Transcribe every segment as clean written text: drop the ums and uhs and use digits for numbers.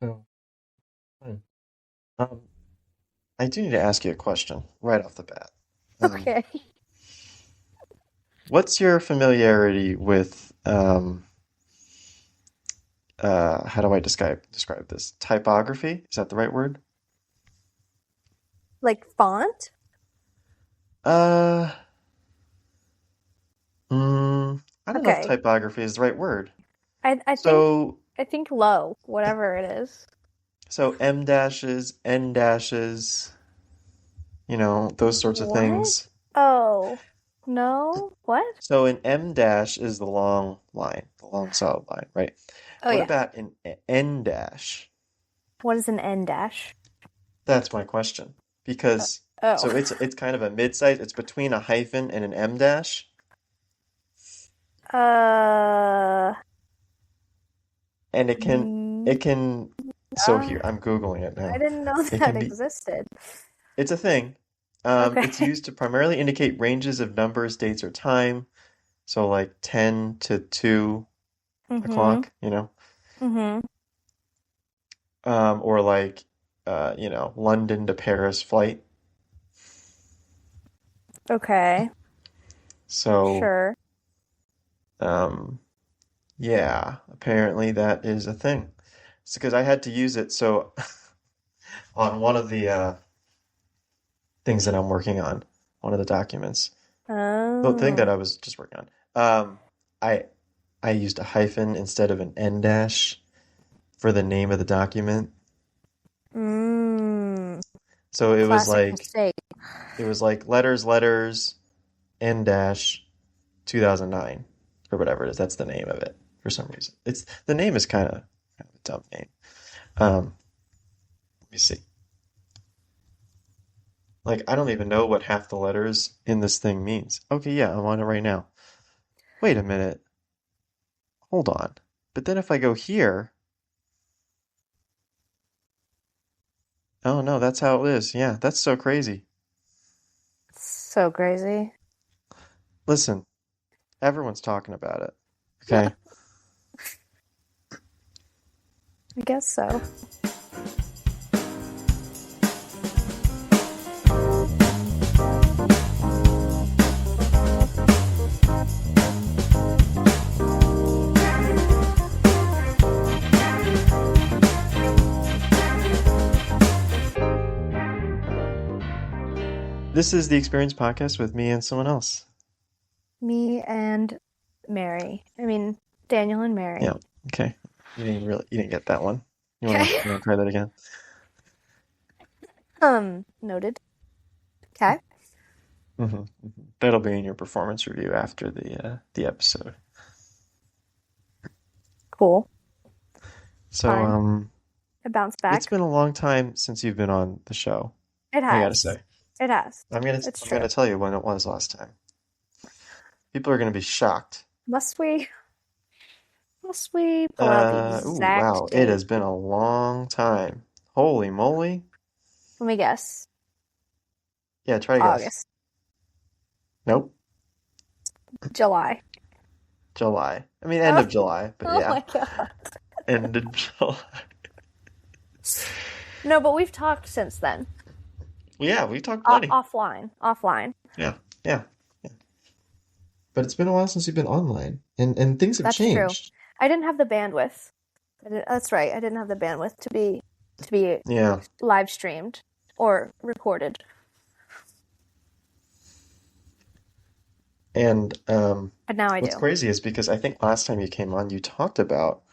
Oh, fine. Um, I do need to ask you a question right off the bat. Um, Okay. what's your familiarity with how do I describe this? Typography? Is that the right word? Like font? Uh, I don't know if Okay. typography is the right word. I think So, I think low, whatever it is. so M dashes, N dashes, those sorts of What? things. Oh. No? What? So an M dash is the long line, the long solid line, right? Oh What yeah. about an N dash? What is an N dash? That's my question. Because Oh. so it's kind of a mid-size, it's between a hyphen and an M dash, Uh, and mm, it can so uh, here, I'm Googling it I now. didn't know It that can be existed. it's a thing. It's Okay. used to primarily indicate ranges of numbers, dates, or time. So like 10 to 2 Mm-hmm. o'clock, you know, Mm-hmm. or like London to Paris flight. Okay. So, Sure. um, yeah, apparently that is a thing. It's because I had to use it. So, on one of the things that I'm working on, one of the documents, the thing that Oh. I was just working on, I I used a hyphen instead of an N dash for the name of the document. Mm. So Classic mistake. it was like letters, N dash 2009 or whatever it is. That's the name of it for some reason. It's the name is kind of a dumb name. Let me see. Like I don't even know what half the letters in this thing means. Okay, yeah, I'm on it right now. Wait a minute. Hold on. But then if I go here, oh no, that's how it is. Yeah, that's so crazy. So crazy. Listen, everyone's talking about it. Okay. I guess so. This is the Experience Podcast with me and someone else. Me and Mary. I mean, Daniel and Yeah. Mary. Okay. You didn't get that one. Okay. You wanna try that again? Noted. Okay. That'll be in your performance review after the episode. Cool. So, Fine. I bounced it's back. been a long time since you've been on the show, It I gotta has. say. It has. It's I'm true. gonna tell you when it was last time. People are gonna be shocked. Must we? Must we pull out the Ooh, exact wow, it date? has been a long time. Holy moly. Let me guess. Yeah, try to guess. August. Nope, July. July. I mean, end Oh, of July, but oh yeah, my God. end of July. No, but we've talked since then. Yeah, we talked plenty. Offline. Offline. Yeah, yeah, yeah. But it's been a while since you've been online, and things have That's true. changed. I didn't have the bandwidth. That's right. I didn't have the bandwidth to be Yeah, live streamed or recorded. and But now I what's do. crazy is because I think last time you came on, you talked about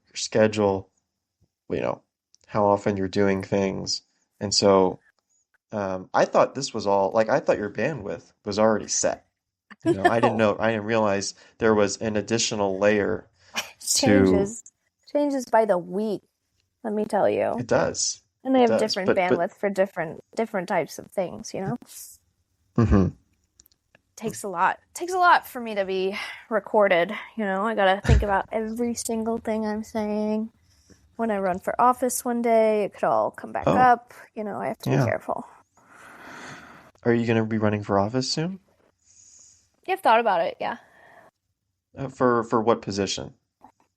your schedule, you know, how often you're doing things. And so I thought this was all like I thought your bandwidth was already set. No. I didn't realize there was an additional layer to Changes. Changes by the week, let me tell you. it does. And they It have does. different But bandwidth for different types of things, you know? mhm. Takes a lot for me to be recorded, you know? I gotta think about every single thing I'm saying. When I run for office one day, it could all come back Oh, up. You know, I have to be yeah. careful. Are you going to be running for office soon? You've thought about it, yeah. For what position?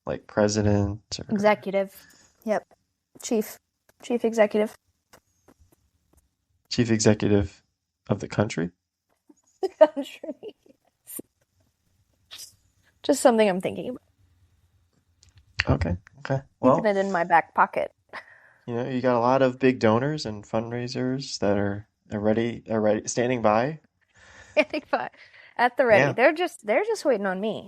Like president or Executive. Yep. Chief. Chief executive. Chief executive of the country? Country. Just something I'm thinking about. Okay, okay. Keeping Well, it in my back pocket. you got a lot of big donors and fundraisers that are ready, standing by. At the ready. Yeah, They're just waiting on me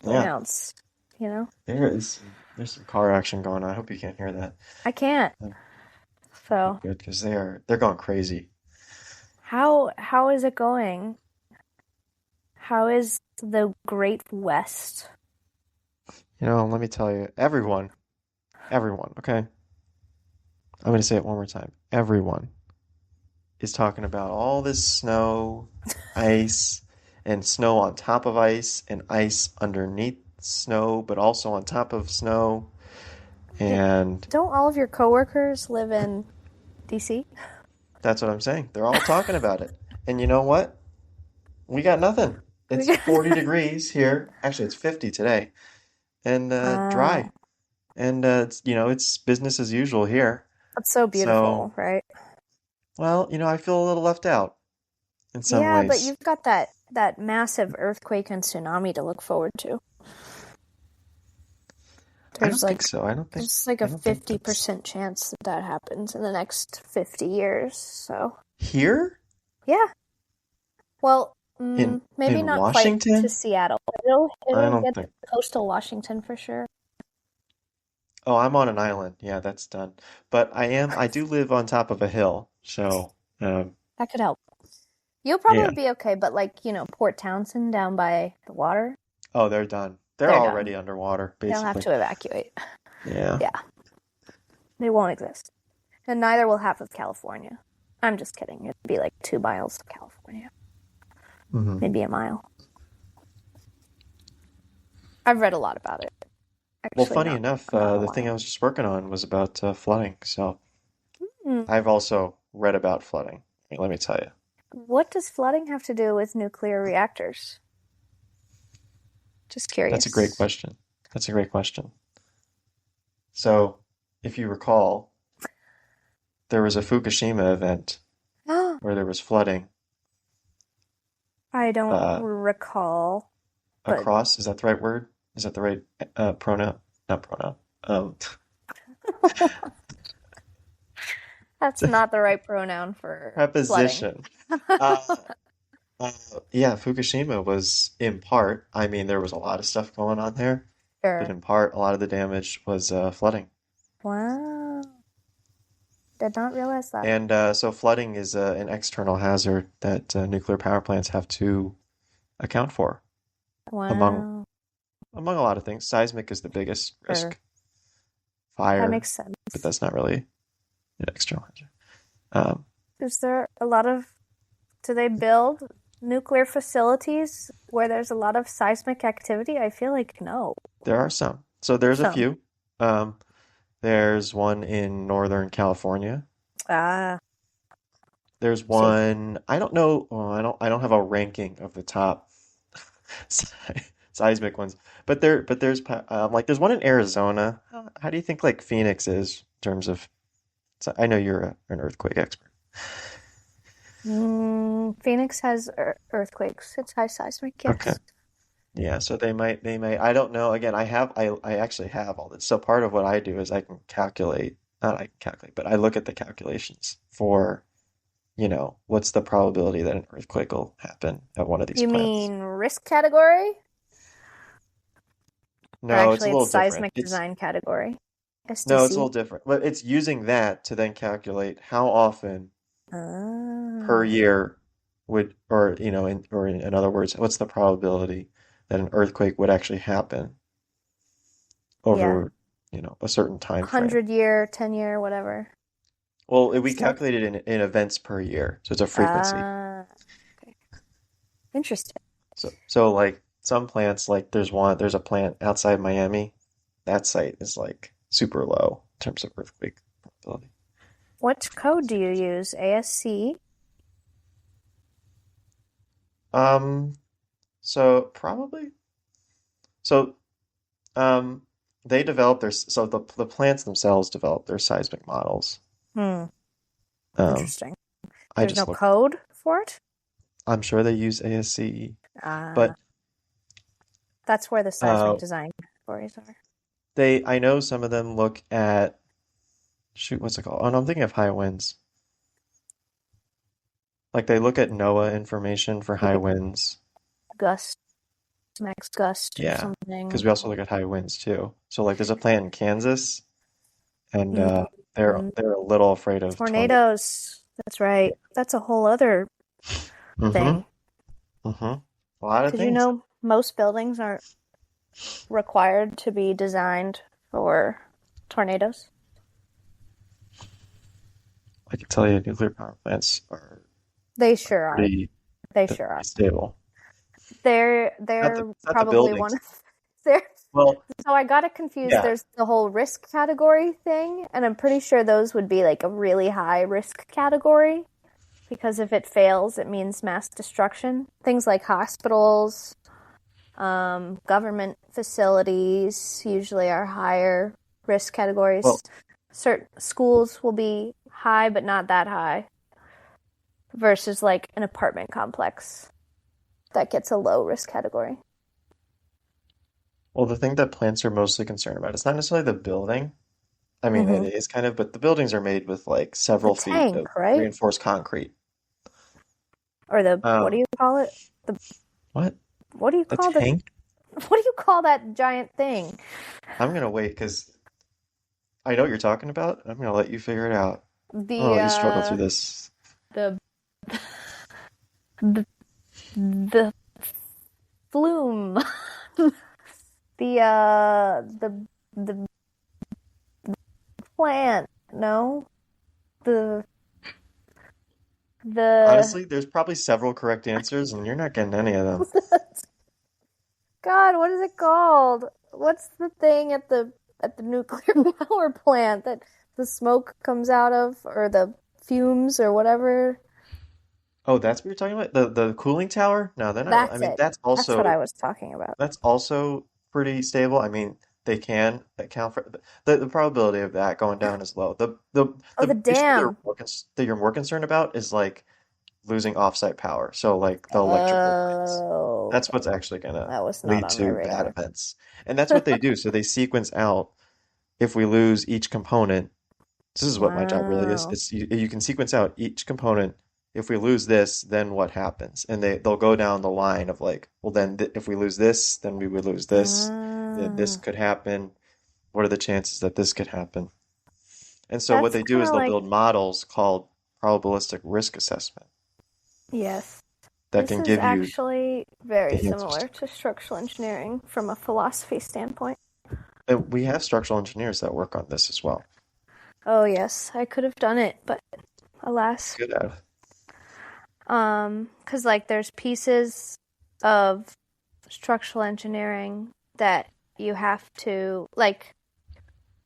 to yeah. announce, you know? There's some car action going on. I hope you can't hear that. I can't. Okay, So, good, because they're going crazy. how is it going? How is the Great West? Let me tell you, everyone, okay? I'm gonna say it one more time. Everyone is talking about all this snow, ice, and snow on top of ice, and ice underneath snow, but also on top of snow. Do, And don't all of your coworkers live in DC? that's what I'm saying. They're all talking about it. And you know what? We got nothing. It's 40 degrees here. Actually, it's 50 today, and Ah, dry. And it's business as usual here. that's so So, beautiful, right? well, I feel a little left out in some Yeah, but ways. you've got that massive earthquake and tsunami to look forward to. I There's don't think like so. there's like a I don't think that's 50% chance that that happens in the next 50 years. So, here yeah. Well, maybe in not quite to Washington. Seattle. It'll I it'll don't get think. to coastal Washington for sure. Oh, I'm on an island. Yeah, that's done. But I do live on top of a hill. So, That could help. You'll yeah. probably be okay, but like, Port Townsend down by the water, Oh, they're done. They're they're done. already underwater, They'll have basically. to evacuate. Yeah. Yeah, they won't exist. And neither will half of California. I'm just kidding. It'd be like 2 miles of California, Hmm. maybe a mile. I've read a lot about it. Well, Actually, funny not enough, not a the thing I while. was just working on was about flooding. So Hmm. I've also read about flooding. Let me tell you. What does flooding have to do with nuclear reactors? Just That's a great curious. question. That's a great question. So, if you recall, there was a Fukushima event where there was flooding I don't uh, recall, but across. Is that the right word? Is that the right pronoun? Not pronoun. Um, that's not the right pronoun for flooding. preposition. Uh, uh, yeah, Fukushima was in part, I mean, there was a lot of stuff going on there, but Sure. in part, a lot of the damage was flooding. Wow. Did not realize that. And so flooding is an external hazard that nuclear power plants have to account for, among Wow. among a lot of things. Seismic is the biggest Sure. risk, That fire, makes but sense. that's not really an external hazard. Um, Is there a lot of, do they build nuclear facilities where there's a lot of seismic activity? I feel like no. there are some. So there's a Some. few. Um, there's one in Northern California. Ah, There's safe. one, I don't know, oh, I don't have a ranking of the top seismic ones, but like there's one in Arizona. How do you think like Phoenix is in terms of? So I know you're an earthquake expert. Phoenix has earthquakes. It's high seismic, Okay. yes. Yeah, so they may I don't know. Again, I actually have all this. So part of what I do is I can calculate, not I can calculate, but I look at the calculations for, what's the probability that an earthquake will happen at one of these You plants. mean risk category? Or No, it's a actually, it's little different. seismic design category. No, it's a SDC. little different. But it's using that to then calculate how often per Ah, year would, or in other words, what's the probability that an earthquake would actually happen yeah. over, a certain time frame. 100-year, 10-year, whatever. Well, we So, calculate it in events per year, so it's a frequency. ah, okay. Interesting. So like some plants, like there's a plant outside Miami. That site is like super low in terms of earthquake probability. What code do you use? ASC? Um, so probably. So, um, they develop so the plants themselves develop their seismic models. Hmm. Um, Interesting. I There's just no look. code for it? I'm sure they use ASCE, Uh, but that's where the seismic uh, design categories are. I know some of them look at shoot, what's it called? Oh, no, I'm thinking of high winds. Like they look at NOAA information for high Like winds. a gust, max gust or Yeah, because something. we also look at high winds too. So like there's a plant in Kansas, and Mm, they're a little afraid of tornadoes. tornadoes. That's right. That's a whole other Mm-hmm. thing. Mm-hmm. A lot of Did you things. know most buildings aren't required to be designed for tornadoes? I can tell you nuclear power plants are They sure are. pretty They they're sure are. pretty stable. They're Not they're it's not the probably one buildings. of they're Well, so I got it confused. yeah. There's the whole risk category thing, and I'm pretty sure those would be like a really high risk category because if it fails, it means mass destruction. Things like hospitals, government facilities usually are higher risk categories. Well, Certain schools will be high, but not that high, versus like an apartment complex that gets a low risk category. the thing that plants are mostly concerned about, it's not necessarily the building. I mean, it Mm-hmm. is kind of, but the buildings are made with like The several feet tank, of right? reinforced concrete. Or the what do Um, you call it? The what? what do you The call the tank? what do you call that giant thing? I'm gonna wait because I know what you're talking about. I'm gonna let you figure it out. I'm gonna The let you struggle through this. the the the flume. The plant. No. The the Honestly, there's probably several correct answers, and you're not getting any of them. God, what is it called? What's the thing at the nuclear power plant that the smoke comes out of or the fumes or whatever? Oh, that's what you're talking about? The cooling tower? No, they're not. I That's mean, it. That's what I was talking about. that's also pretty stable. I mean, they can account for the probability of that going down is low. Oh, the The issue dam. that you're more concerned about is like losing offsite power. So like the electrical lines. Oh, That's what's okay. actually gonna That was not lead on my to bad radar. events. And that's what they do. So they sequence out if we lose each component. This is what my job really is. Wow. It's you can sequence out each component. If we lose this, then what happens? And they'll go down the line of like, well, then th if we lose this, then we would lose this. Then this Ah, could happen. What are the chances that this could happen? And so what that's they do kind is of they'll like, build models called probabilistic risk assessment yes. that This can is give you actually very the answers to similar to structural engineering from a philosophy standpoint. and we have structural engineers that work on this as well. Oh, yes, I could have done it, but alas. Good at it. 'Cause like there's pieces of structural engineering that you have to like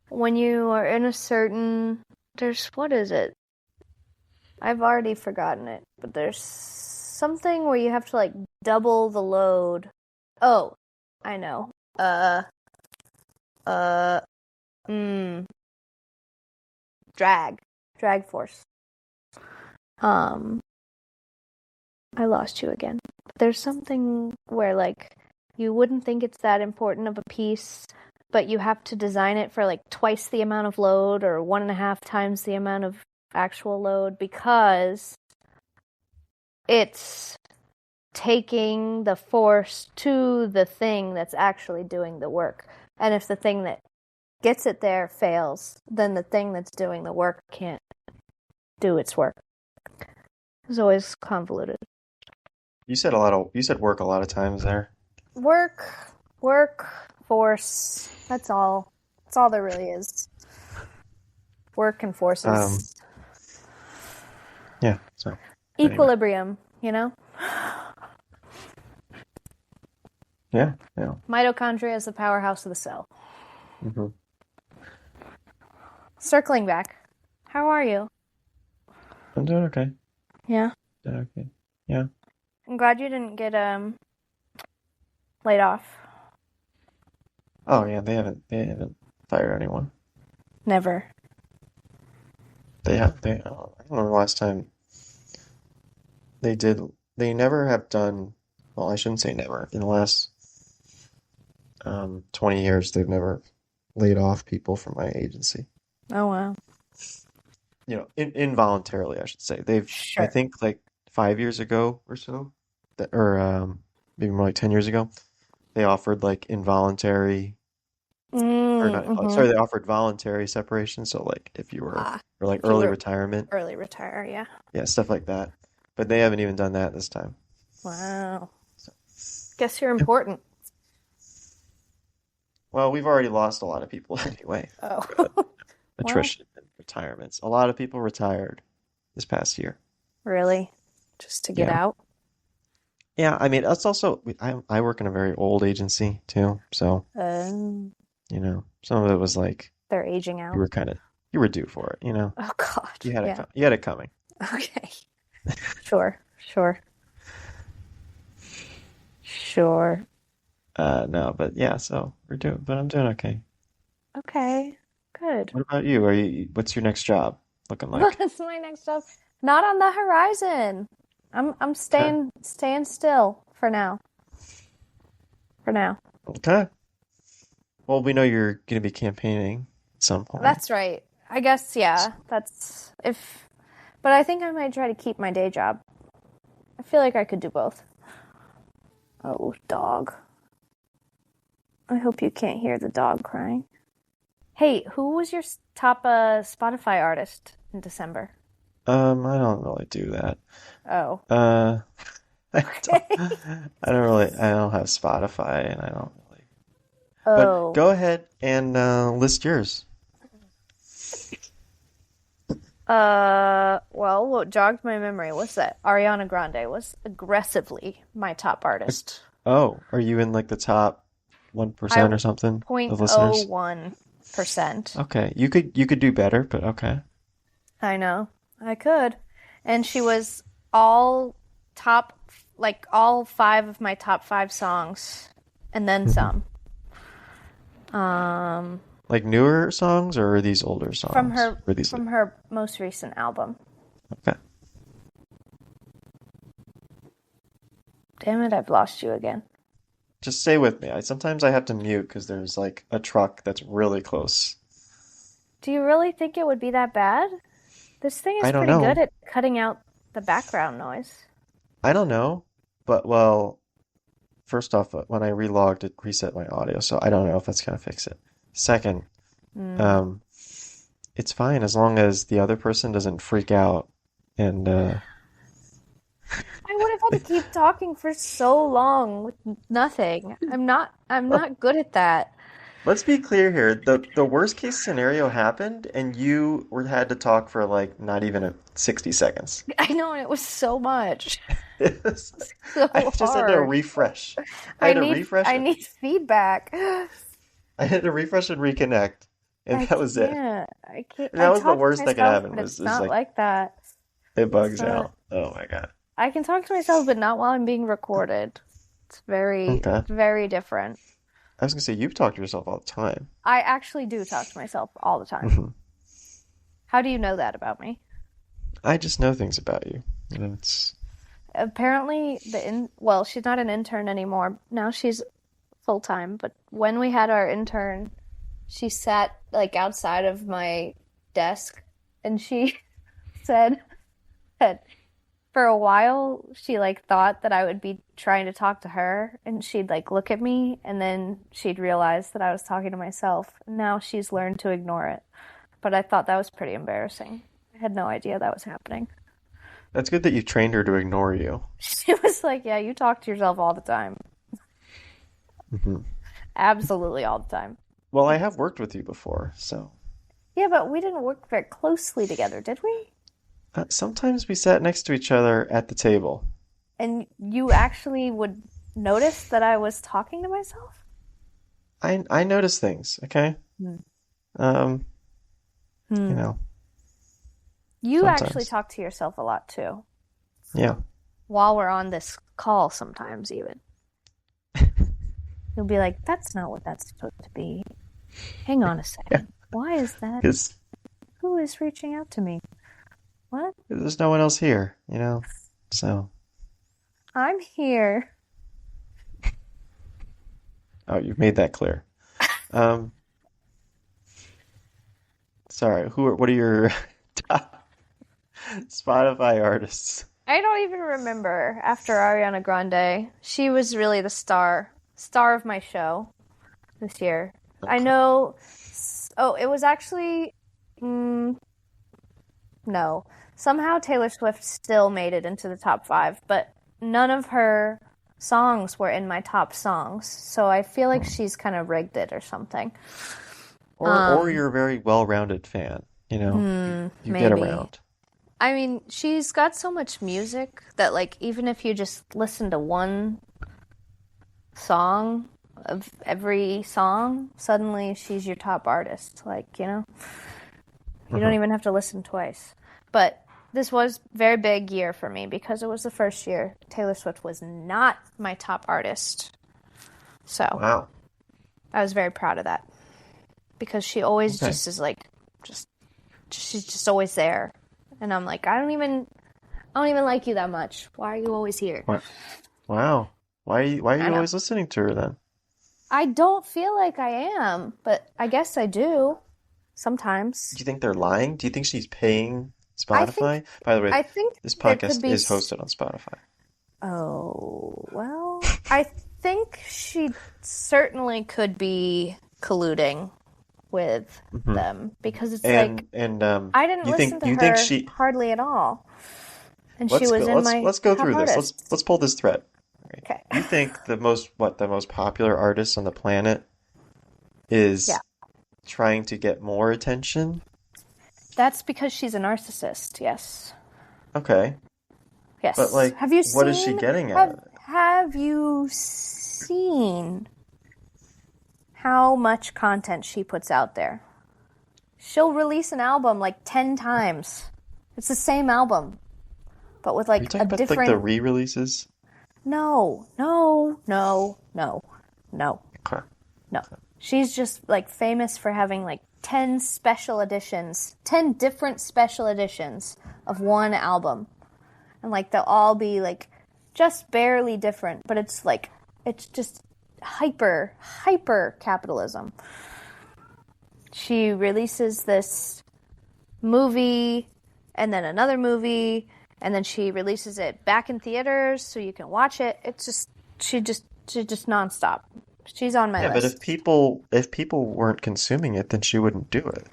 when you are in a certain there's what is it? I've already forgotten it, but there's something where you have to like double the load. Oh, I know. Uh, uh, mm, drag, drag force. Um, I lost you again. There's something where like you wouldn't think it's that important of a piece, but you have to design it for like twice the amount of load or 1.5 times the amount of actual load because it's taking the force to the thing that's actually doing the work. And if the thing that gets it there fails, then the thing that's doing the work can't do its work. It's always convoluted. You said work a lot of times there. Work, work, force. That's all. That's all there really is. Work and Um, forces. yeah, so anyway. Equilibrium, you know? Yeah, yeah. Mitochondria is the powerhouse of the cell. hmm Circling back. How are you? I'm doing okay. Yeah. Doing okay. Yeah. I'm glad you didn't get laid off. Oh yeah, they haven't fired anyone. Never. I don't remember the last time they did. They never have done. Well, I shouldn't say never. In the last 20 years, they've never laid off people from my agency. Oh wow. Involuntarily, I should say. I Sure. think like 5 years ago or so, or maybe more like 10 years ago, they offered like involuntary, or not, Mm-hmm. sorry, they offered voluntary separation. So like if you were, Ah, or like if you early were retirement, early retire, yeah. yeah, stuff like that. But they haven't even done that this time. Wow. So, Guess you're important. well, we've already lost a lot of people anyway. Oh. Well, Attrition and retirements. A lot of people retired this past year. really? Just to get Yeah. out? Yeah, I mean, that's also, I work in a very old agency too. So, some of it was like They're aging you out. were kind of, you were due for it, Oh God. Yeah. You had it coming. Okay. Sure. Sure. Sure. No, but yeah, so but I'm doing okay. Okay. Good. What about you? What's your next job looking like? What's my next job? Not on the horizon. I'm Okay. staying still for now. For now. Okay. Well, we know you're going to be campaigning at some point. That's right. I guess yeah. That's if but I think I might try to keep my day job. I feel like I could do both. Oh, dog. I hope you can't hear the dog crying. Hey, who was your top Spotify artist in December? I don't really do that. Oh. Uh, Okay. I don't have Spotify and I don't really, but Oh. go ahead and list yours. Well, what jogged my memory was that Ariana Grande was aggressively my top artist. Oh, are you in like the top I 1% or something of listeners? 0.01%. Okay, you could do better, but okay. I know. I could. And she was all top, like all five of my top five songs, and then Mhm. some. Um, Like newer songs or are these older from songs? her Or these like from her most recent album. okay. Damn it, I've lost you again. Just stay with me. Sometimes I have to mute because there's like a truck that's really close. Do you really think it would be that bad? This thing is I don't pretty good know. at cutting out the background noise. I don't know. But well, first off, when I relogged, it reset my audio, so I don't know if that's gonna fix it. Second, Hmm. um, it's fine as long as the other person doesn't freak out and I would have had to keep talking for so long with nothing. I'm not good at that. let's be clear here. The worst case scenario happened and had to talk for like not even 60 seconds. I know, and it was so much. It was, I So just had to hard. refresh. I had to refresh I need feedback. I had to refresh and reconnect, and I that was it. can't. I can't. And I that was the talk to worst that could myself, happen but it's was not like like that. it It's bugs not. out. Oh my God. I can talk to myself, but not while I'm being recorded. It's Okay. very different. I was gonna say you talk to yourself all the time. I actually do talk to myself all the time. Mhm. How do you know that about me? I just know things about you. And it's Apparently, well, she's not an intern anymore. Now she's full time. But when we had our intern, she sat like outside of my desk, and she said that for a while she like thought that I would be trying to talk to her, and she'd like look at me, and then she'd realize that I was talking to myself. Now she's learned to ignore it. But I thought that was pretty embarrassing. I had no idea that was happening. that's good that you trained her to ignore you. She was like, "Yeah, you talk to yourself all the time. Mhm. Absolutely all the time." Well, I have worked with you before, so Yeah, but we didn't work very closely together, did we? sometimes we sat next to each other at the table. And you actually would notice that I was talking to myself? I notice things, okay? Hmm. Um, you Hmm. know, You actually sometimes. talk to yourself a lot too. Yeah. While we're on this call sometimes even. You'll be like, that's not what that's supposed to be. Hang on a Yeah, second. Why is that? because Who is reaching out to me? What? there's no one else here, you know. So, I'm here. oh, you've made that clear. Um, sorry. What are your top Spotify artists? I don't even remember after Ariana Grande. She was really the star of my show this year. I Okay. know. Oh, it was actually. Mm, no. Somehow Taylor Swift still made it into the top five, but none of her songs were in my top songs. So I feel like Hmm. she's kind of rigged it or something. Or you're a very well-rounded fan, you know. You get Maybe. around. I mean, she's got so much music that, like, even if you just listen to one song of every song, suddenly she's your top artist. Like, you don't Hmm. even have to listen twice. But this was a very big year for me because it was the first year Taylor Swift was not my top artist. So Wow. I was very proud of that because she always Okay. just is like, just she's just always there, and I'm like, I don't even like you that much. Why are you always here? What? Wow. Why are I you know. always listening to her then? I don't feel like I am, but I guess I do Do sometimes. you think they're lying? Do you think she's paying I think Spotify? By the way, I think this it could podcast be. is hosted on Spotify. Oh, well, I think she certainly could be colluding with Hmm. them because it's like And I didn't listen to you think her she hardly at all, and she was in my let's go top through this. artists. Let's pull this thread. Okay. Okay. You think the most popular artist on the planet Yeah. is trying to get more attention? That's because she's a narcissist. Yes. Okay. But Yes. like what is she getting out of it? Have you seen how much content she puts out there? She'll release an album like 10 times. It's the same album, but with Are you like a talking about like the different. re-releases? No, no, no, no, no, Okay. no. She's just like famous for having like 10 special editions, 10 different special editions of one album. And like they'll all be like just barely different, but it's just hyper capitalism. She releases this movie and then another movie and then she releases it back in theaters so you can watch it. It's just she just nonstop. She's on my Yeah, but list. if people weren't consuming it, then she wouldn't do it.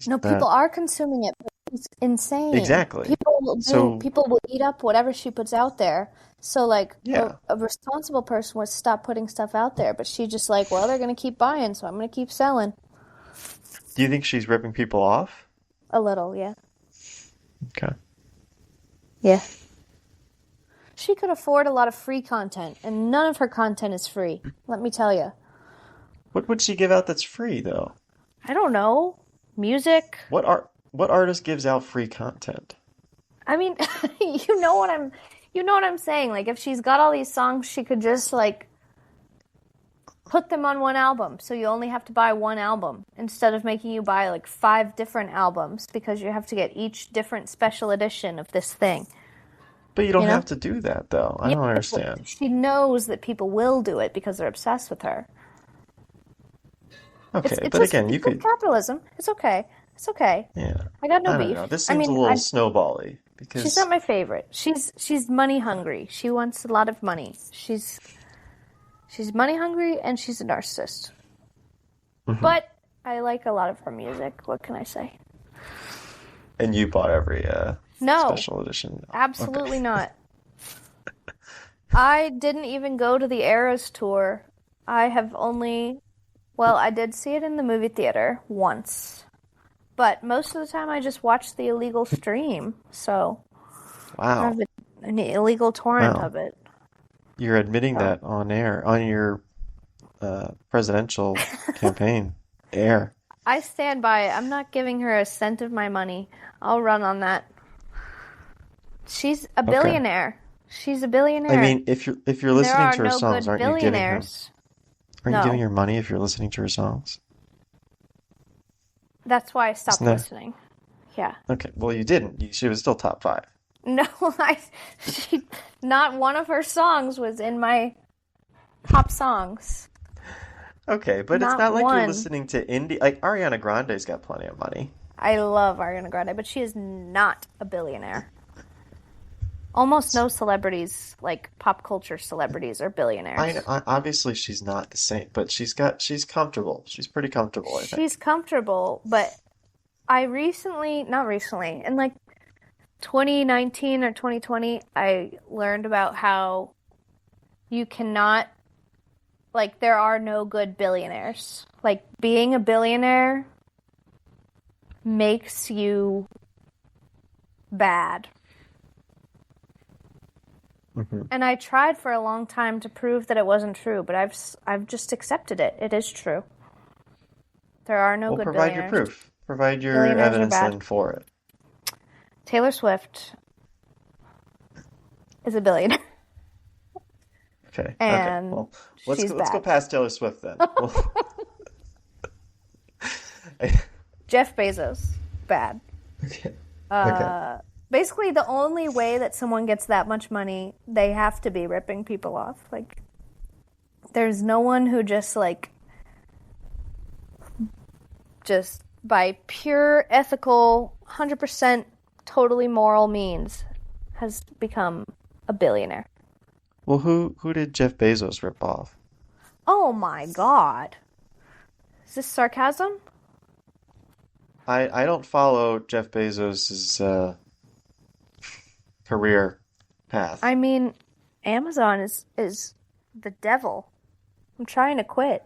No, Isn't people that are consuming it. But it's insane. exactly? So People will eat up whatever she puts out there. So like yeah. a responsible person would stop putting stuff out there, but she just like, well, they're gonna keep buying, so I'm gonna keep selling. Do you think she's ripping people off? A little, yeah. Okay. Yeah. She could afford a lot of free content, and none of her content is free. Let me tell you. What would she give out that's free though? I don't know. Music. What artist gives out free content? I mean, you know what I'm saying. Like if she's got all these songs, she could just like put them on one album. So you only have to buy one album instead of making you buy like 5 different albums because you have to get each different special edition of this thing, But you you don't know? have to do that though. I Yeah, don't understand. she knows that people will do it because they're obsessed with her. Okay, It's but just again, you it's could capitalism. It's okay. It's okay. yeah. I got no I don't beef. know. This I seems a mean, little snowbally she's because not my favorite. She's money hungry. She wants a lot of money. She's money hungry and she's a narcissist. Mhm. But I like a lot of her music. What can I say? And you bought every No, special edition. Okay. absolutely not. I didn't even go to the Eras tour. I have only, well, I did see it in the movie theater once. But most of the time I just watched the illegal stream. So I have Wow. an illegal torrent Wow. of it. You're admitting So that on air, on your presidential campaign air. I stand by it. I'm not giving her a cent of my money. I'll run on that. She's a Okay. billionaire. She's a I billionaire. mean, if you're And there listening are to her no songs, good aren't you giving her? billionaires. Are you giving No, her money if you're listening to her songs? that's why I Isn't stopped that listening. Yeah. okay? Well, you didn't. She was still top five. No, she, not one of her songs was in my top songs. Okay, but it's Not not like you're one. listening to indie. Like Ariana Grande's got plenty of money. I love Ariana Grande, but she is not a billionaire. Almost no celebrities, like pop culture celebrities, are billionaires. Obviously she's not the same, but she's comfortable. She's pretty comfortable, I think. She's comfortable, but I recently, not recently, in like 2019 or 2020, I learned about how you cannot, like, there are no good billionaires. Like, being a billionaire makes you bad. Hmm. And I tried for a long time to prove that it wasn't true, but I've just accepted it. It is true. There are no Well, good provide your billionaires. proof. Provide your Billionaires are evidence bad. then for it. Taylor Swift is a billionaire, Okay. Okay. and Well, she's let's go bad. past Taylor Swift then. Well, Jeff Bezos, bad. okay. Okay. Uh, Basically, the only way that someone gets that much money, they have to be ripping people off. Like, there's no one who just like just by pure ethical, 100% totally moral means has become a billionaire. Well, who did Jeff Bezos rip off? Oh my God. Is this sarcasm? I don't follow Jeff Bezos's career path. I mean, Amazon is the devil. I'm trying to quit.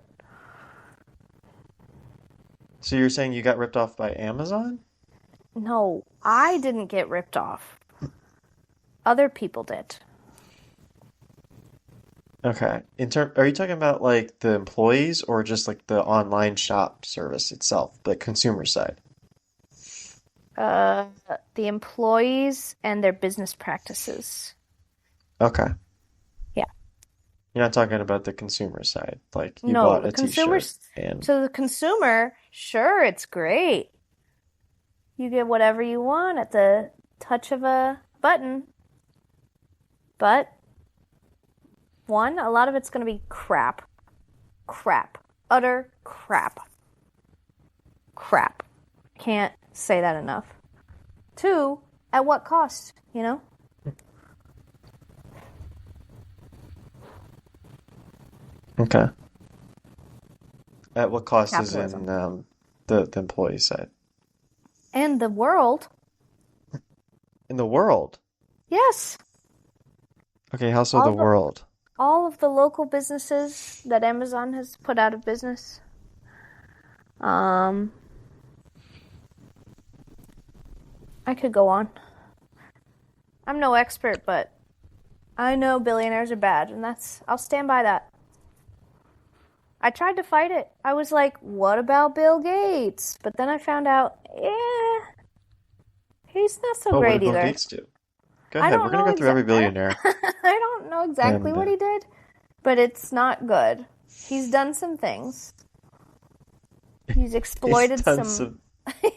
So you're saying you got ripped off by Amazon? No, I didn't get ripped off. Other people did. Okay. Are you talking about like the employees or just like the online shop service itself, the consumer side? Uh, the employees and their business practices. Okay. Yeah. You're not talking about the consumer side. Like you No, bought the a t-shirt consumers. and So the consumer, sure, it's great. You get whatever you want at the touch of a button. But one, a lot of it's going to be crap. Crap. Utter crap. Crap. Can't say that enough. Two, at what cost, you know? okay. At what cost is Capitalism. in the employee side? And the world, In the world. yes. Okay, how so the All the world? all of the local businesses that Amazon has put out of business. Um, I could go on. I'm no expert, but I know billionaires are bad, and I'll stand by that. I tried to fight it. I was like, what about Bill Gates? But then I found out, yeah, he's not so Oh, what great did Bill either. Gates do? Go I ahead. We're don't gonna know go through every billionaire I don't know exactly and what he did, but it's not good. He's done some things. He's he's exploited done some some.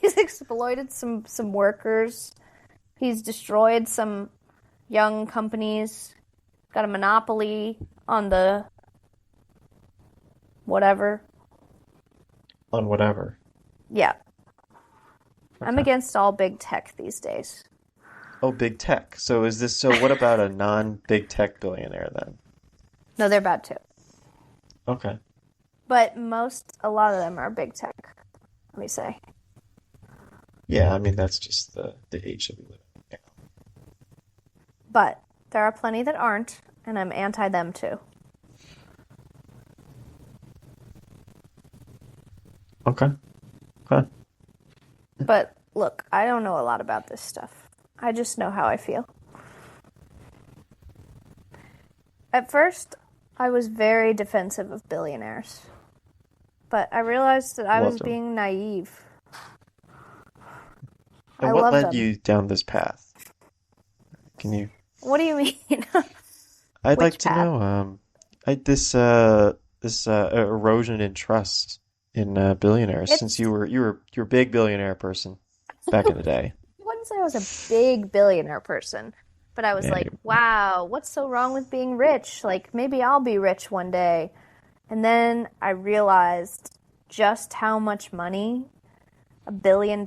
he's exploited some workers. He's destroyed some young companies. Got a monopoly on the whatever. On whatever. Yeah. I'm Okay. against all big tech these days. Oh, big tech. So what about a non-big tech billionaire then? No, they're bad too. Okay. But a lot of them are big tech, let me say. Yeah, I mean that's just the age that we live in. Yeah. But there are plenty that aren't, and I'm anti them too. Okay. Okay. But look, I don't know a lot about this stuff. I just know how I feel. At first, I was very defensive of billionaires. But I realized that I was Loved him. being naive. I And what love led them. you down this path? Can you? What do you mean? I'd like Which to path? know. I this this erosion in trust in billionaires since It's you're a big billionaire person back in the day. I wouldn't say I was a big billionaire person, but I was Yeah, like, wow, what's so wrong with being rich? Like, maybe I'll be rich one day. And then I realized just how much money $1 billion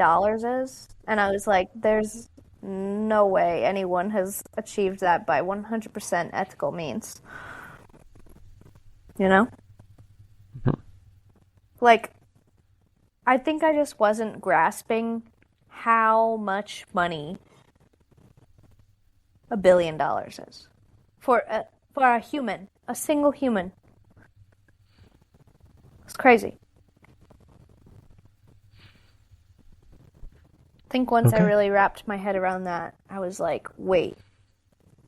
is. And I was like, there's no way anyone has achieved that by 100% ethical means. You know? mhm. Like, I think I just wasn't grasping how much money $1 billion is for a human, a single human. It's crazy. I think once I Okay. really wrapped my head around that, I was like, wait,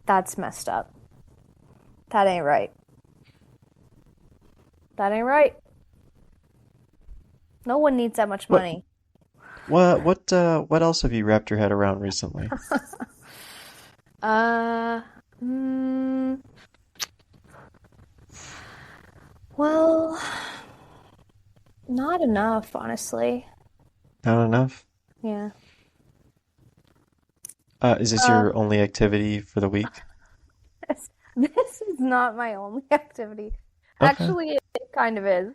that's messed up. That ain't right. That ain't right. No one needs that much What money. what else have you wrapped your head around recently? Uh, mm, well, not enough, honestly. Not enough? Yeah. Is this Uh, your only activity for the week? this is not my only activity. Okay. Actually, it kind of is.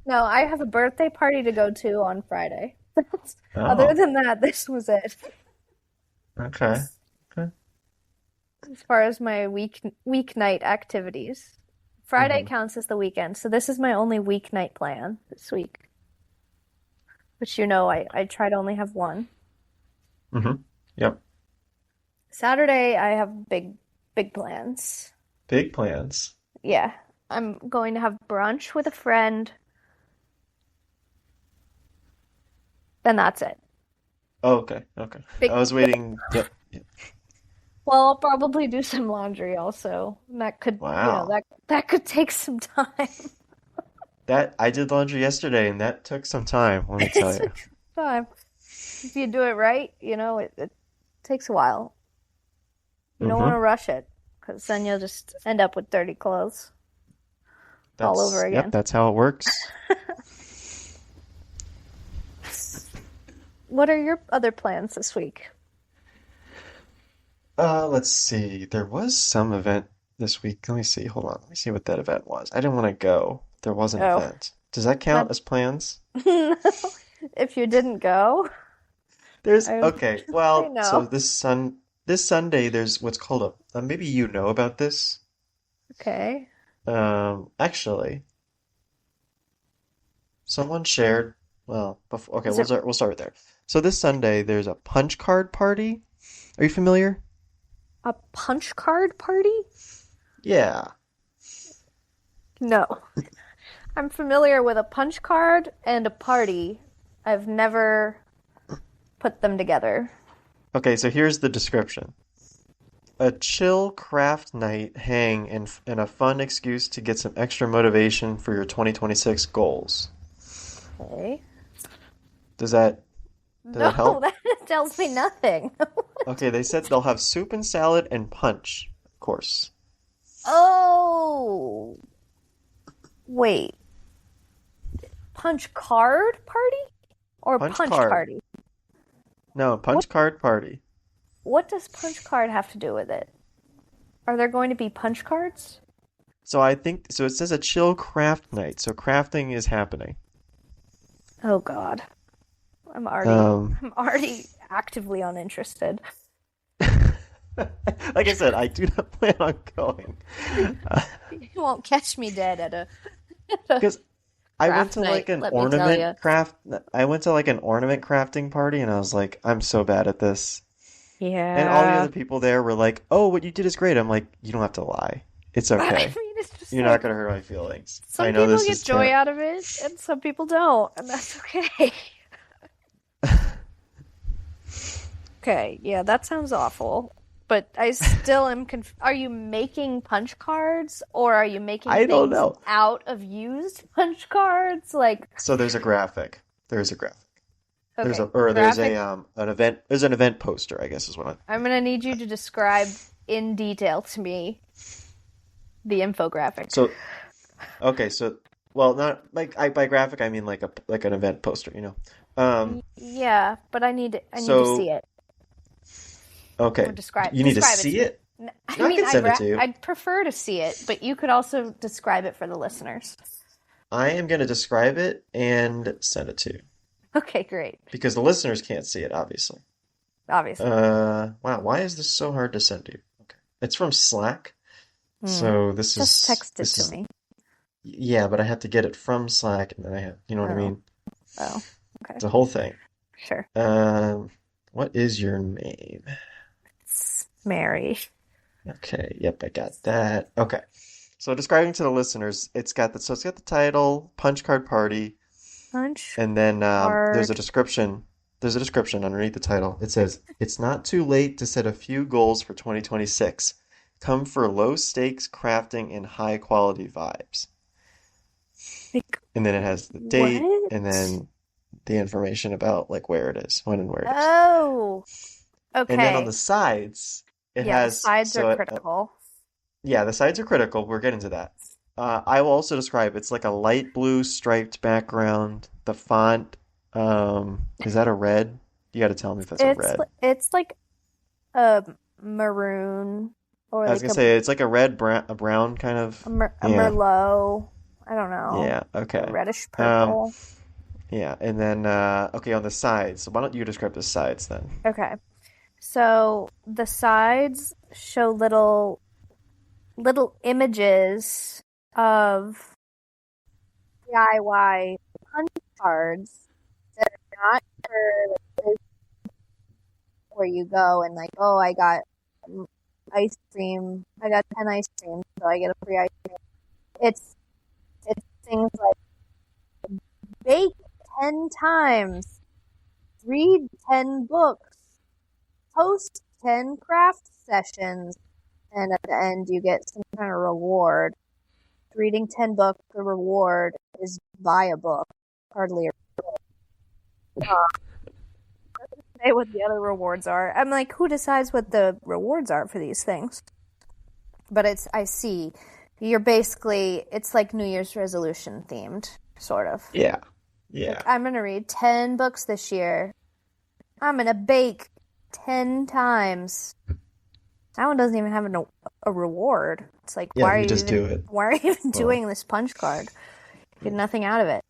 No, I have a birthday party to go to on Friday. Other Oh, than that, this was it. okay. Okay. As far as my weeknight activities. Friday Hmm. counts as the weekend, so this is my only weeknight plan this week. Which I try to only have one. Hmm. Yep. Saturday, I have big plans. Big plans. Yeah, I'm going to have brunch with a friend, and that's it. Oh, okay. Okay. Big, I was waiting. Yep. Yep. well, I'll probably do some laundry also. And that could, Wow. that could take some time. That I did laundry yesterday and that took some time, let me It tell you. took some time. If you do it right, it takes a while. You don't want to Hmm. rush it, because then you'll just end up with dirty clothes all over Yep, again. that's how it works. What are your other plans this week? Let's see. There was some event this week. Let me see. Hold on. Let me see what that event was. I didn't want to go. There was an Oh, event. Does that count that as plans? if you didn't go, There's I would okay. say Well, so no. this Sunday there's what's called a maybe you know about this. Okay. Actually, someone shared. Well, before, okay, Is it we'll start right there. So this Sunday there's a punch card party. Are you familiar? a punch card party? Yeah. No. I'm familiar with a punch card and a party. I've never put them together. Okay, so here's the description. A chill craft night hang and a fun excuse to get some extra motivation for your 2026 goals. Okay. Does that does No, that help? that tells me nothing. Okay, they said they'll have soup and salad and punch, of course. Oh, wait. Punch card party or Punch punch card. party? No, What punch card party. what does punch card have to do with it? Are there going to be punch cards? So I think so it says a chill craft night. So crafting is happening. Oh God. I'm already Um I'm already actively uninterested. like I said, I do not plan on going. You won't catch me dead at a Because I went craft to like night, an let me tell ornament you. craft. I went to like an ornament crafting party, and I was like, I'm so bad at this. And all the Yeah. other people there were like, "Oh, what you did is great." I'm like, "You don't have to lie. It's I okay. mean, it's just You're not like gonna hurt my feelings. I some know people this get is joy terrible." out of it and some people don't, and that's okay. Okay, yeah, that sounds awful. But I still am Are you making punch cards or are you making I don't things know. out of used punch cards? Like, So there's a graphic. There's a graphic. There's a okay, or there's a graphic. an event. There's an event poster, I guess is what I. I'm gonna need you to describe in detail to me The infographic. So okay, so well, not like by graphic I mean like an event poster, you know. Um, Yeah, but I need to see so it or okay, you need to describe it to see me. it. I I mean, can send it to you. I'd prefer to see it, but you could also describe it for the listeners. I am going to describe it and send it to you Okay, great. because the listeners can't see it, obviously. Obviously. Wow, why is this so hard to send to you? Okay, it's from Slack, Hmm. so Just text it this to is me. yeah, but I have to get it from Slack, and then I have, you know what I Oh, mean? oh, okay. It's a whole thing. Sure. Um, what is your name? It's Mary. Okay, yep, I got that. Okay. So describing to the listeners, it's got the title, Punch Card Party, Punch and then there's a card. description. There's a description underneath the title. It says, "It's not too late to set a few goals for 2026. Come for low stakes crafting and high quality vibes." Like, And then it has the date and what? then the information about like where it is, when and where it is. Oh, And then on okay. the sides, it Yeah, the has sides are critical. yeah, the sides are critical. We're getting to that. I will also describe it's like a light blue striped background. The font, is that a red? You got to tell me if that's a red. It's like a maroon or I was like gonna say it's like a red brown, a brown kind of. a Yeah, merlot. I don't know. yeah, A okay. reddish Um, purple. yeah, and then okay on the sides. So why don't you describe the sides then? Okay. So the sides show little images of DIY punch cards that are not for where you go and like, oh, I got ice cream. I got 10 ice creams, so I get a free ice cream. It's it's things like bake 10 times, read 10 books, host 10 craft sessions, and at the end you get some kind of reward. Reading 10 books, the reward is buy a book. Hardly a say what the other rewards are. I'm like, who decides what the rewards are for these things? But I see. You're basically, it's like New Year's resolution themed, sort of. Yeah, Like, yeah. I'm going to read 10 books this year. I'm going to bake 10 times. That one doesn't even have a reward. It's like, Yeah, you just do it. why are you even Well, doing this punch card? Get nothing out of it.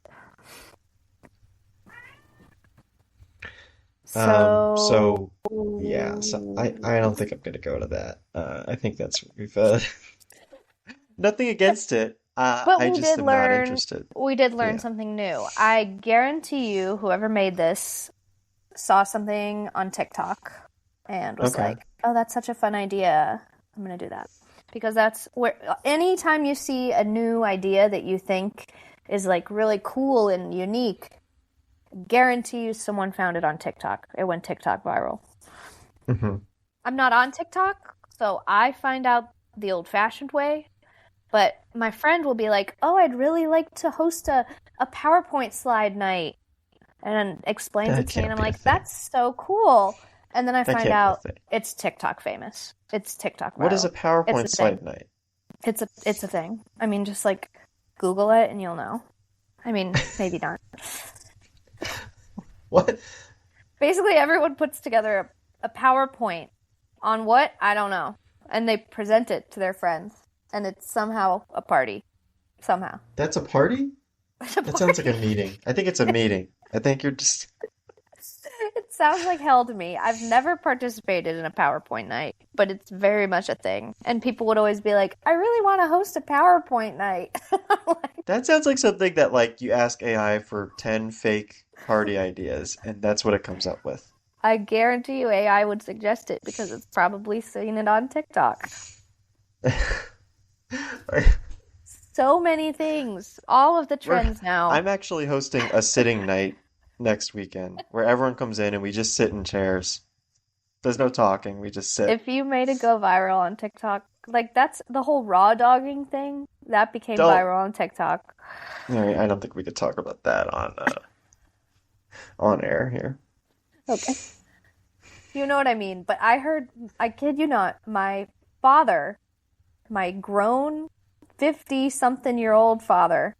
So, so yeah, so I don't think I'm gonna go to that. I think that's we've nothing against it. but I just am not interested. we did learn Yeah. something new. I guarantee you, whoever made this saw something on TikTok and was Okay. like, "Oh, that's such a fun idea. I'm gonna do that." Because that's where anytime you see a new idea that you think is like really cool and unique, guarantee you someone found it on TikTok. It went TikTok viral. Hmm. I'm not on TikTok, so I find out the old-fashioned way. But my friend will be like, "Oh, I'd really like to host a PowerPoint slide night," and then explains That it to me, and can't I'm be a like, thing. "That's so cool." And then I That find can't be a out thing. it's TikTok famous. It's TikTok What is viral. a It's PowerPoint a thing. slide night? It's a thing. I mean, just like Google it and you'll know. I mean, maybe not. What? Basically, everyone puts together a PowerPoint on what? I don't know. And they present it to their friends. And it's somehow a party. Somehow. That's a party? It's a That sounds like a party. meeting. I think it's a meeting. I think you're just It sounds like hell to me. I've never participated in a PowerPoint night, but it's very much a thing. And people would always be like, I really want to host a PowerPoint night. that sounds like something that like you ask AI for 10 fake party ideas and that's what it comes up with. I guarantee you AI would suggest it because it's probably seen it on TikTok. So many things. All of the We're trends now. I'm actually hosting a sitting night next weekend where everyone comes in and we just sit in chairs. There's no talking, we just sit. If you made it go viral on TikTok, like that's the whole raw dogging thing that became Don't. viral on TikTok. All right, I don't think we could talk about that on air here. Okay. You know what I mean? But I heard, I kid you not, my father, my grown 50-something-year-old father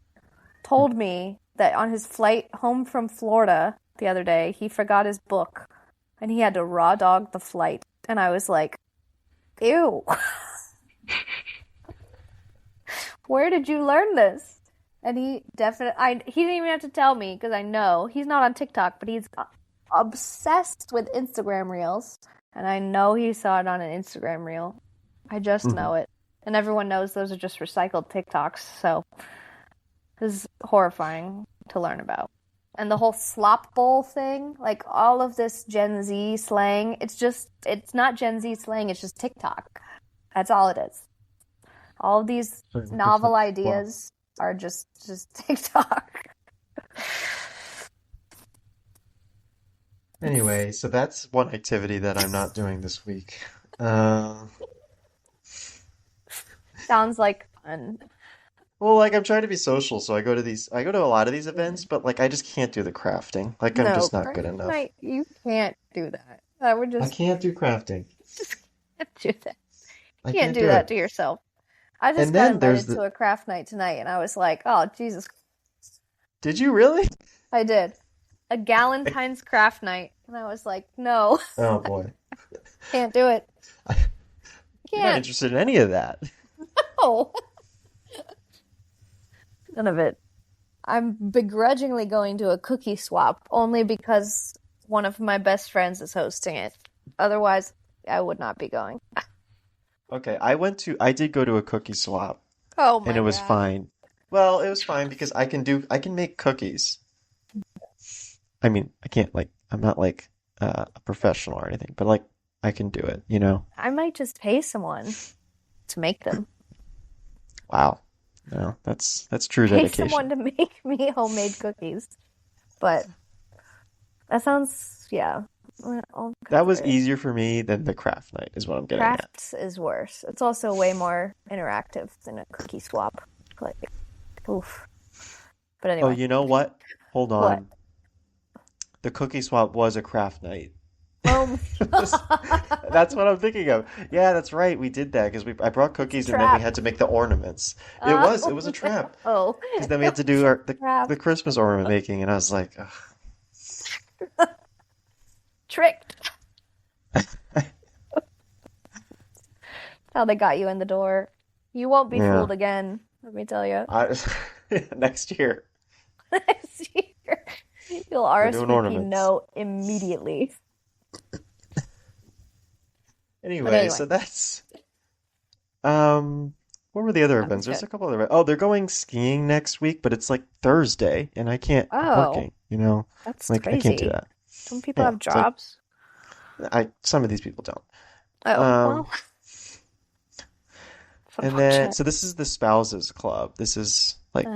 told me that on his flight home from Florida the other day, he forgot his book and he had to raw dog the flight. And I was like, ew, where did you learn this? And he didn't even have to tell me because I know he's not on TikTok, but he's obsessed with Instagram Reels. And I know he saw it on an Instagram Reel. I just Mhm. know it. And everyone knows those are just recycled TikToks. So this is horrifying to learn about. And the whole slop bowl thing, like all of this Gen Z slang, it's not Gen Z slang, it's just TikTok. That's all it is. All of these Sorry, what the novel fuck? Wow. ideas are just TikTok. Anyway, so that's one activity that I'm not doing this week. Uh, Sounds like fun. well, like I'm trying to be social, so I go to a lot of these events, but like I just can't do the crafting. Like I'm No, just not good craft enough. night, you can't do that. That would I just can't do crafting. can't do that. I Can't can't do do that it. to yourself. I just And got then there's invited the, to a craft night tonight, and I was like, oh, Jesus. did you really? I did. A Galentine's craft night. And I was like, no, Oh boy. can't do it. You're not Can't. interested in any of that. No. None of it. I'm begrudgingly going to a cookie swap only because one of my best friends is hosting it. Otherwise, I would not be going. Okay, I did go to a cookie swap Oh and my it was God. fine. Well, it was fine because I can make cookies. I mean, I can't like, I'm not like a professional or anything, but like I can do it, you know? I might just pay someone to make them. Wow. No, that's true Pay dedication. someone to make me homemade cookies. But that sounds, yeah, I'll That was consider it. easier for me than the craft night is what I'm getting at. Crafts is worse. It's also way more interactive than a cookie swap. Like, oof. But Oh, anyway, you know what? Hold what? on. The cookie swap was a craft night. Oh, That's what I'm thinking of. Yeah, that's right. We did that because we I brought it's a cookies and then we trap. had to make the ornaments. It Oh was a trap no. because then we had to It's do a the trap. Christmas ornament making, and I was like, ugh. Tricked. How they got you in the door. You won't be Yeah. fooled again, let me tell you. I next year Next year, you'll we're doing RSVP ornaments. no immediately. But Anyway, anyway. so that's what were the other Sounds events? There's good. a couple other. Oh, they're going skiing next week, but it's like Thursday, and I'm Oh, working. You know, that's like I can't do crazy. that. Don't people Yeah, have it's like jobs? I some of these people don't. Oh, Um, well, it's and then unfortunate. so this is the spouses club. This is like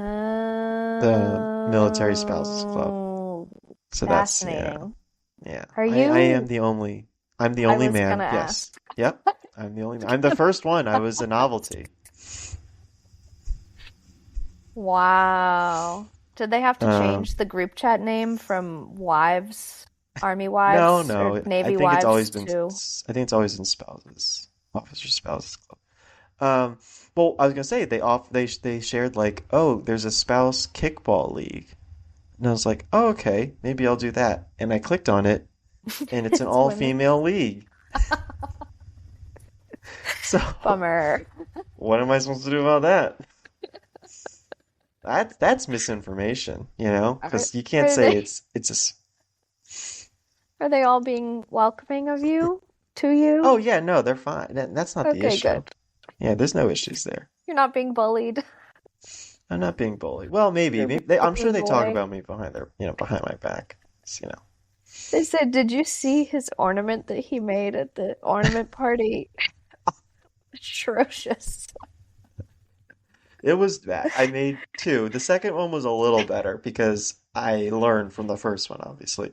the military spouses club. Oh, So that's yeah, fascinating. yeah. Are I am you? I'm the I only was man. gonna Yes. ask. Yep. I'm the only I'm the first one. I was a novelty. Wow. Did they have to Um, change the group chat name from wives, army no, wives, or no. navy wives to? I think it's always been spouses, officer spouses club. Um, well, I was gonna say they shared like, oh, there's a spouse kickball league, and I was like, oh, okay, maybe I'll do that. And I clicked on it, and it's an It's women. all-female league. So Bummer. what am I supposed to do about that? That's misinformation, you know, Are, because you can't are say they it's a. are they all being welcoming of you to Oh you? yeah, no, they're fine. That's not the Okay, issue. good. Yeah, there's no issues there. You're not being bullied. I'm not being bullied. Well, maybe, You're maybe being I'm sure bullied, they talk boy. about me behind behind my back. You know, They said, "Did you see his ornament that he made at the ornament party?" Atrocious. it was bad. I made two. The second one was a little better because I learned from the first one, obviously.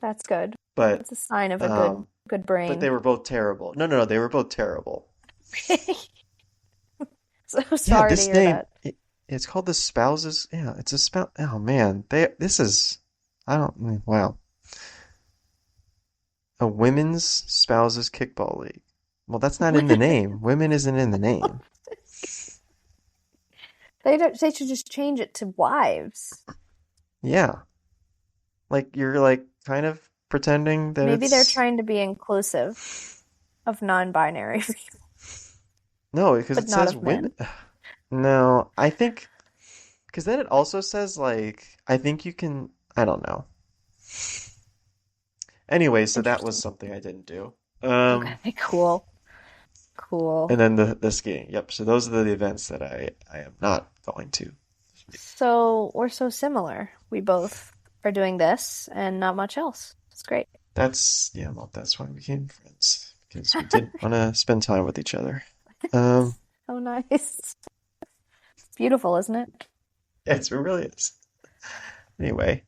That's good. But That's a sign of a good um, good but brain. they were both terrible. No, no, no, they were both terrible. So Yeah, sorry to this hear name that. it's called the Spouses. Yeah, it's a spouse. Oh man, they this is I don't wow. A women's spouses kickball league. Well, that's not in the name. Women isn't in the name. They should just change it to wives. Yeah. Like you're like kind of pretending that Maybe they're it's trying to be inclusive of non-binary people, no, because but it not says of men. women. No, I think because then it also says like I think you can I don't know. Anyway, so that was Interesting. something I didn't do. Okay, cool. And Cool. then the skiing. Yep. So those are the events that I am not going to. So we're so similar. We both are doing this and not much else. It's great. That's yeah, well, that's why we became friends because we did want to spend time with each other. Um, So nice. Beautiful, isn't it? yes, it really is. Anyway,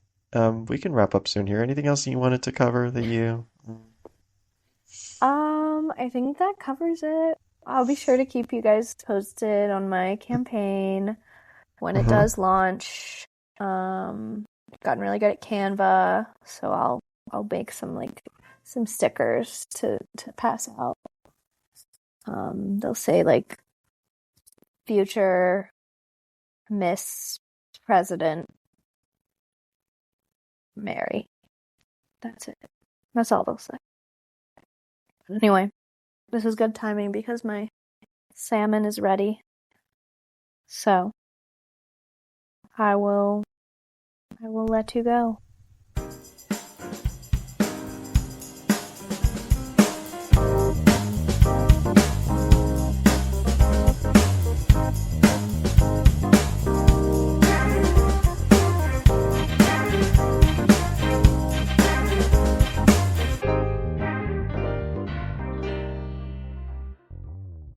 we can wrap up soon here. Anything else you wanted to cover that you? I think that covers it. I'll be sure to keep you guys posted on my campaign when it Mm-hmm. does launch. I've gotten really good at Canva, so I'll make some stickers to pass out. They'll say like future Miss President Mary. That's it. That's all they'll say. Anyway, this is good timing because my salmon is ready. So I will let you go.